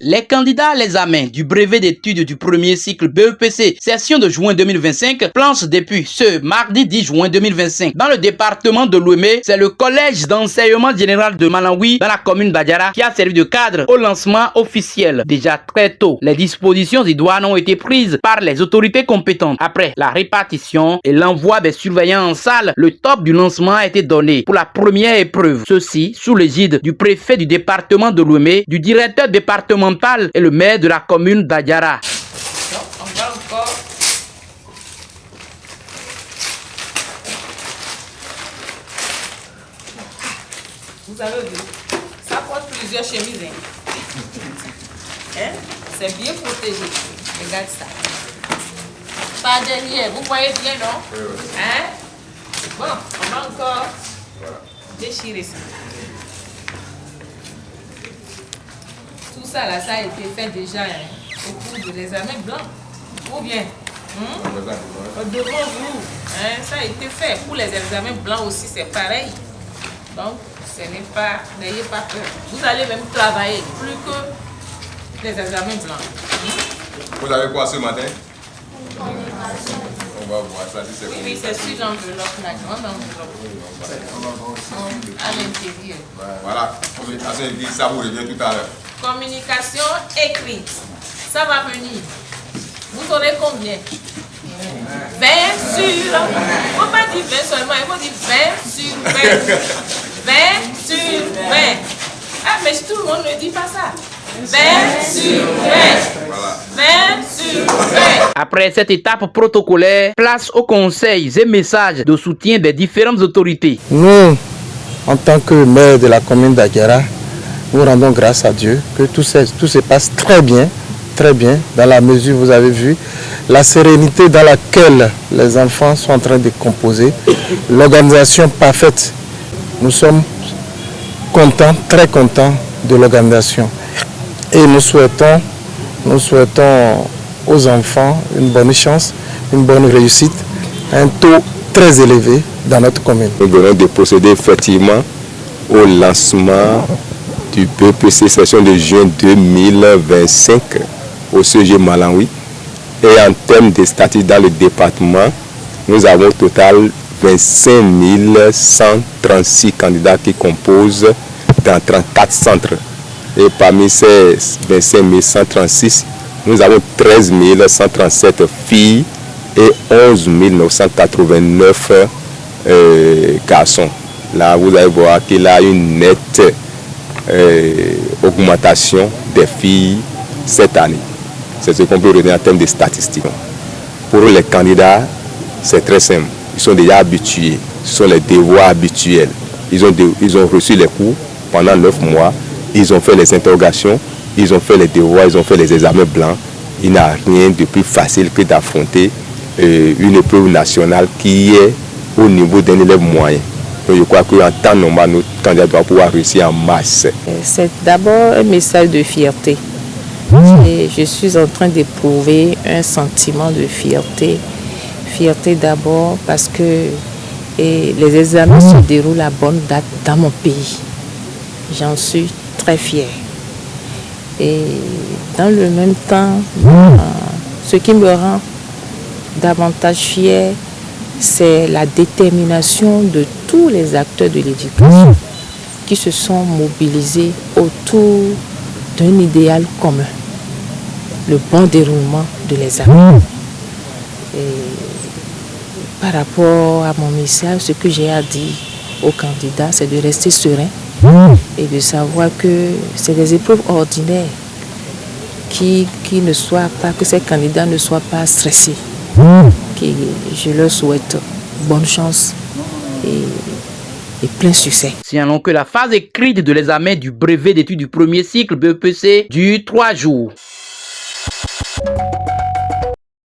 Les candidats à l'examen du brevet d'études du premier cycle BEPC session de juin 2025 planchent depuis ce mardi 10 juin 2025. Dans le département de Lomé, c'est le collège d'enseignement général de Malawi dans la commune d'Adjara qui a servi de cadre au lancement officiel. Déjà très tôt, les dispositions idoines ont été prises par les autorités compétentes. Après la répartition et l'envoi des surveillants en salle, le top du lancement a été donné pour la première épreuve. Ceci sous l'égide du préfet du département de Lomé, du directeur départemental et le maire de la commune d'Adjara. On va encore. Vous avez vu, ça porte plusieurs chemises. Hein? C'est bien protégé. Regarde ça. Pas derrière, vous voyez bien, non? Oui, oui. Hein? Bon, on va encore déchirer ça. Tout ça là, ça a été fait déjà au cours de l'examen blanc. Ou bien devant vous, ça a été fait. Pour les examens blancs aussi, c'est pareil. Donc, ce n'est pas, n'ayez pas peur. Vous allez même travailler plus que les examens blancs. Vous avez quoi ce matin? On va voir ça. Oui, c'est sur l'enveloppe, la grande enveloppe. À l'intérieur. Voilà, ça vous revient tout à l'heure. Communication écrite. Ça va venir. Vous aurez combien? 20 sur... Il ne faut pas dire 20 seulement, il faut dire 20 sur 20. 20 sur 20. Ah, mais tout le monde ne dit pas ça. 20 sur 20. 20 sur 20. Après cette étape protocolaire, place aux conseils et messages de soutien des différentes autorités. Nous, en tant que maire de la commune d'Adjara, nous rendons grâce à Dieu que tout se passe très bien, dans la mesure, vous avez vu, la sérénité dans laquelle les enfants sont en train de composer, l'organisation parfaite. Nous sommes contents, très contents de l'organisation. Et nous souhaitons aux enfants une bonne chance, une bonne réussite, un taux très élevé dans notre commune. Nous venons de procéder effectivement au lancement du BEPC session de juin 2025 au CG Malawi. Et en termes de statistiques dans le département, nous avons au total 25 136 candidats qui composent dans 34 centres. Et parmi ces 25 136, nous avons 13 137 filles et 11 989 garçons. Là, vous allez voir qu'il y a une nette augmentation des filles cette année. C'est ce qu'on peut retenir en termes de statistiques. Pour les candidats, c'est très simple. Ils sont déjà habitués. Ce sont les devoirs habituels. Ils ont reçu les cours pendant 9 mois. Ils ont fait les interrogations. Ils ont fait les devoirs. Ils ont fait les examens blancs. Il n'y a rien de plus facile que d'affronter une épreuve nationale qui est au niveau d'un élève moyen. Donc je crois qu'en temps normal, notre candidat doit pouvoir réussir en masse. C'est d'abord un message de fierté. Et je suis en train d'éprouver un sentiment de fierté. Fierté d'abord parce que les examens se déroulent à bonne date dans mon pays. J'en suis très fière. Et dans le même temps, ce qui me rend davantage fière, c'est la détermination de tous les acteurs de l'éducation qui se sont mobilisés autour d'un idéal commun, le bon déroulement de l'examen. Par rapport à mon message, ce que j'ai à dire aux candidats, c'est de rester serein et de savoir que c'est des épreuves ordinaires que ces candidats ne soient pas stressés. Je leur souhaite bonne chance et plein succès. Signalons que la phase écrite de l'examen du brevet d'études du premier cycle BEPC dure 3 jours.